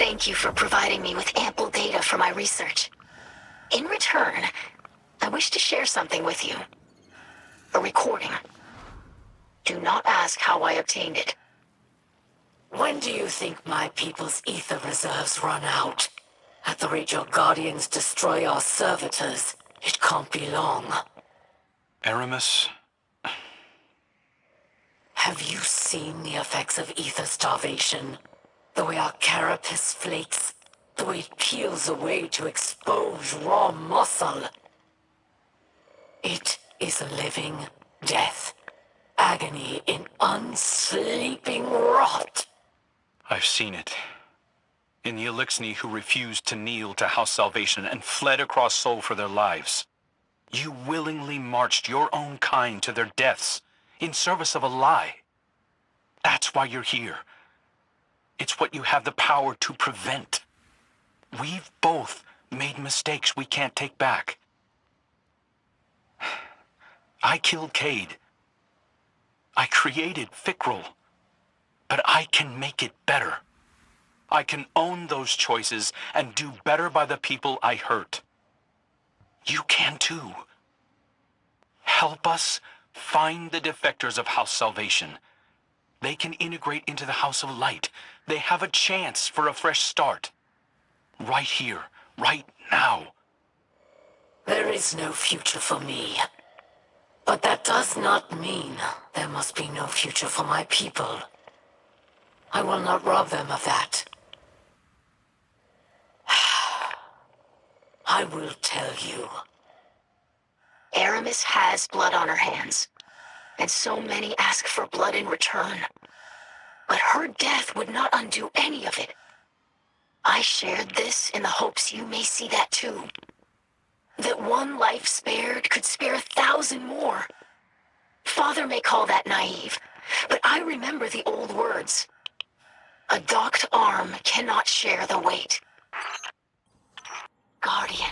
thank you for providing me with ample data for my research. In return, I wish to share something with you. A recording. Do not ask how I obtained it. When do you think my people's ether reserves run out? At the rate your guardians destroy our servitors, it can't be long. Aramis? Have you seen the effects of ether starvation? The way our carapace flakes, the way it peels away to expose raw muscle. It is a living death. Agony in unsleeping rot. I've seen it. In the Eliksni who refused to kneel to House Salvation and fled across Sol for their lives. You willingly marched your own kind to their deaths in service of a lie. That's why you're here. It's what you have the power to prevent. We've both made mistakes we can't take back. I killed Cade. I created Fikrul. But I can make it better. I can own those choices and do better by the people I hurt. You can too. Help us find the defectors of House Salvation. They can integrate into the House of Light. They have a chance for a fresh start. Right here, right now. There is no future for me. But that does not mean there must be no future for my people. I will not rob them of that. I will tell you. Aramis has blood on her hands, and so many ask for blood in return. But her death would not undo any of it. I shared this in the hopes you may see that too. That one life spared could spare 1,000 more. Father may call that naive, but I remember the old words. A docked arm cannot share the weight. Guardian,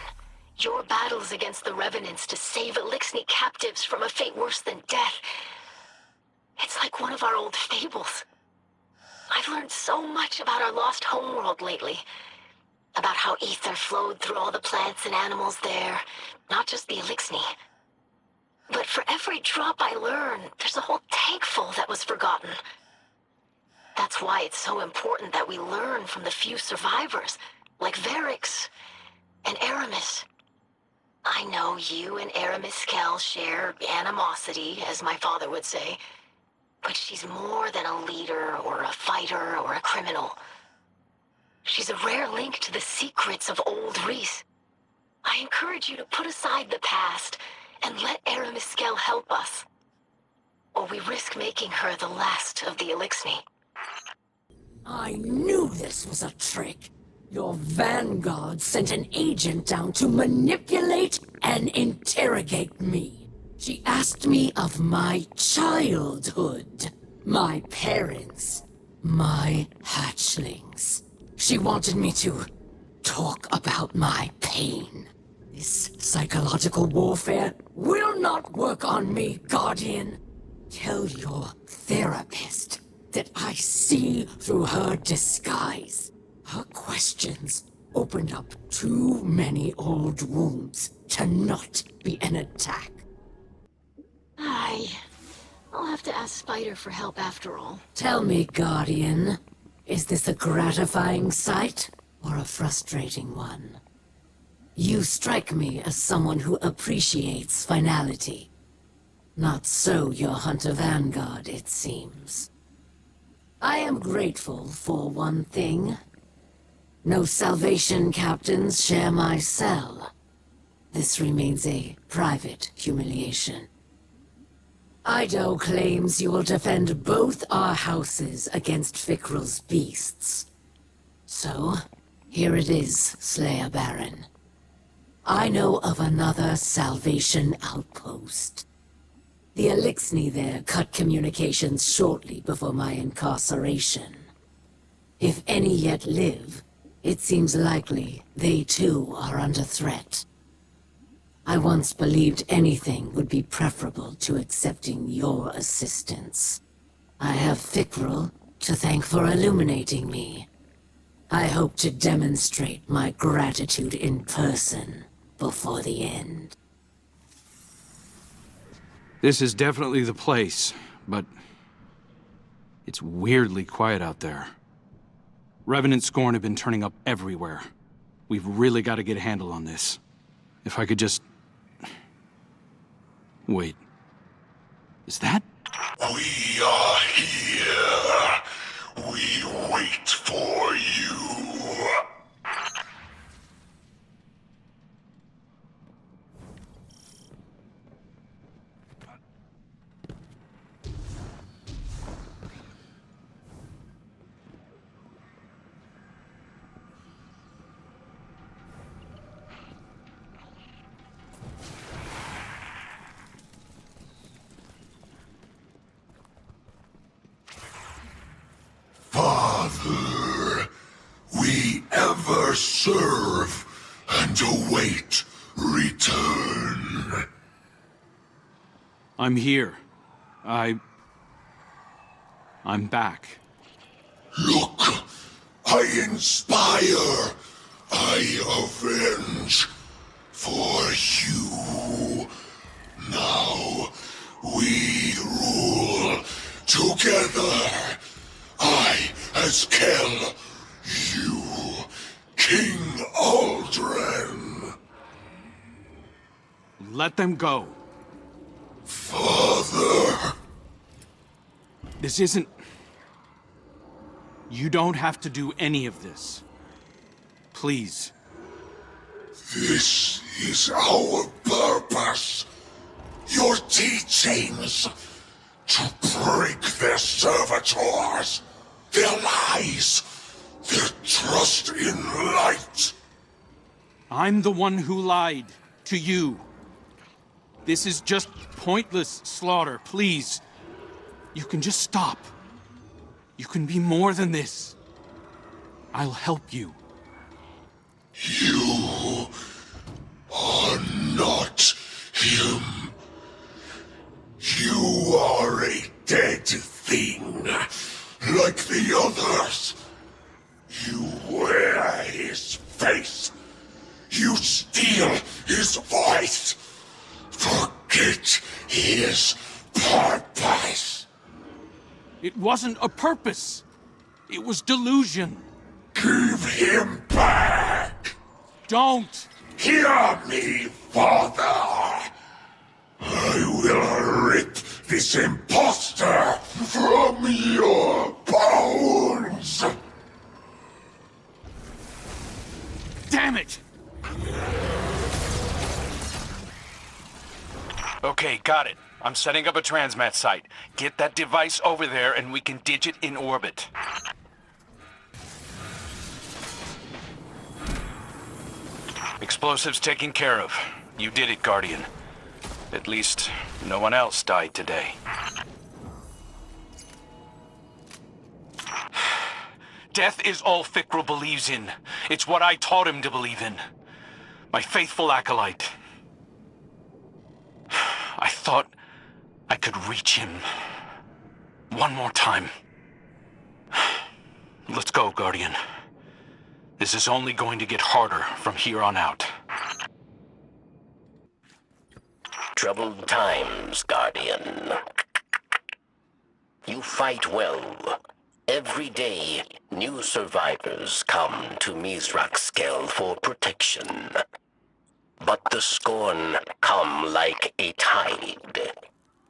your battles against the Revenants to save Eliksni captives from a fate worse than death. It's like one of our old fables. I've learned so much about our lost homeworld lately. About how ether flowed through all the plants and animals there, not just the Eliksni. But for every drop I learn, there's a whole tankful that was forgotten. That's why it's so important that we learn from the few survivors, like Varix and Aramis. I know you and Aramis Kell share animosity, as my father would say, but she's more than a leader or a fighter or a criminal. She's a rare link to the secrets of old Reese. I encourage you to put aside the past and let Aramis Kell help us, or we risk making her the last of the Eliksni. I knew this was a trick. Your vanguard sent an agent down to manipulate and interrogate me. She asked me of my childhood, my parents, my hatchlings. She wanted me to talk about my pain. This psychological warfare will not work on me, Guardian. Tell your therapist that I see through her disguise. Her questions opened up too many old wounds to not be an attack. I'll have to ask Spider for help after all. Tell me, Guardian, is this a gratifying sight or a frustrating one? You strike me as someone who appreciates finality. Not so your Hunter Vanguard, it seems. I am grateful for one thing. No Salvation captains share my cell. This remains a private humiliation. Ido claims you will defend both our houses against Fikrul's beasts. So, here it is, Slayer Baron. I know of another Salvation outpost. The Eliksni there cut communications shortly before my incarceration. If any yet live, it seems likely they too are under threat. I once believed anything would be preferable to accepting your assistance. I have Fikrul to thank for illuminating me. I hope to demonstrate my gratitude in person before the end. This is definitely the place, but it's weirdly quiet out there. Revenant Scorn have been turning up everywhere. We've really got to get a handle on this. If I could just... Wait. Is that? We are here. We wait for you. Father, we ever serve and await return. I'm here. I'm back. Look, I inspire, I avenge for you. Now we rule together. I as Kel, you, King Aldren. Let them go. Father. This isn't... You don't have to do any of this. Please. This is our purpose. Your teachings. To break their servitors. Their lies. Their trust in light. I'm the one who lied to you. This is just pointless slaughter, please. You can just stop. You can be more than this. I'll help you. You are not him. You are a dead thing, like the others. You wear his face. You steal his voice. Forget his purpose. It wasn't a purpose. It was delusion. Give him back. Don't! Hear me, Father. I will rip this impostor from your bones. Damn it! Okay, got it. I'm setting up a transmat site. Get that device over there and we can ditch it in orbit. Explosives taken care of. You did it, Guardian. At least, no one else died today. Death is all Fikrul believes in. It's what I taught him to believe in. My faithful acolyte. I thought I could reach him. One more time. Let's go, Guardian. This is only going to get harder from here on out. Troubled times, Guardian. You fight well. Every day, new survivors come to Mizrakskel for protection. But the Scorn come like a tide.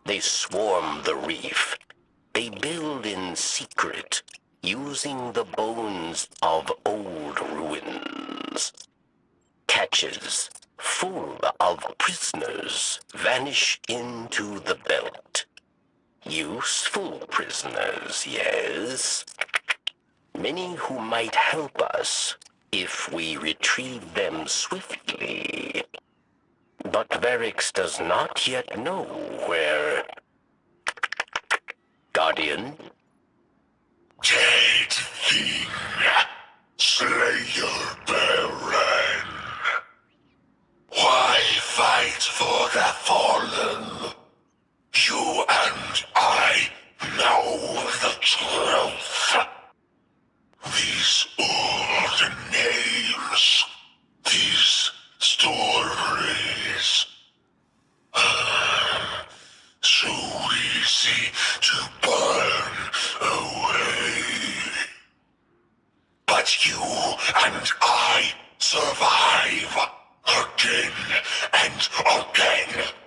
They swarm the reef. They build in secret, using the bones of old ruins. Catches full of prisoners vanish into the belt. Useful prisoners, yes. Many who might help us if we retrieve them swiftly. But Varix does not yet know where... Guardian? Dead thing. Slayer Baron. Why fight for the fallen? You and I know the truth. These that you and I survive again and again.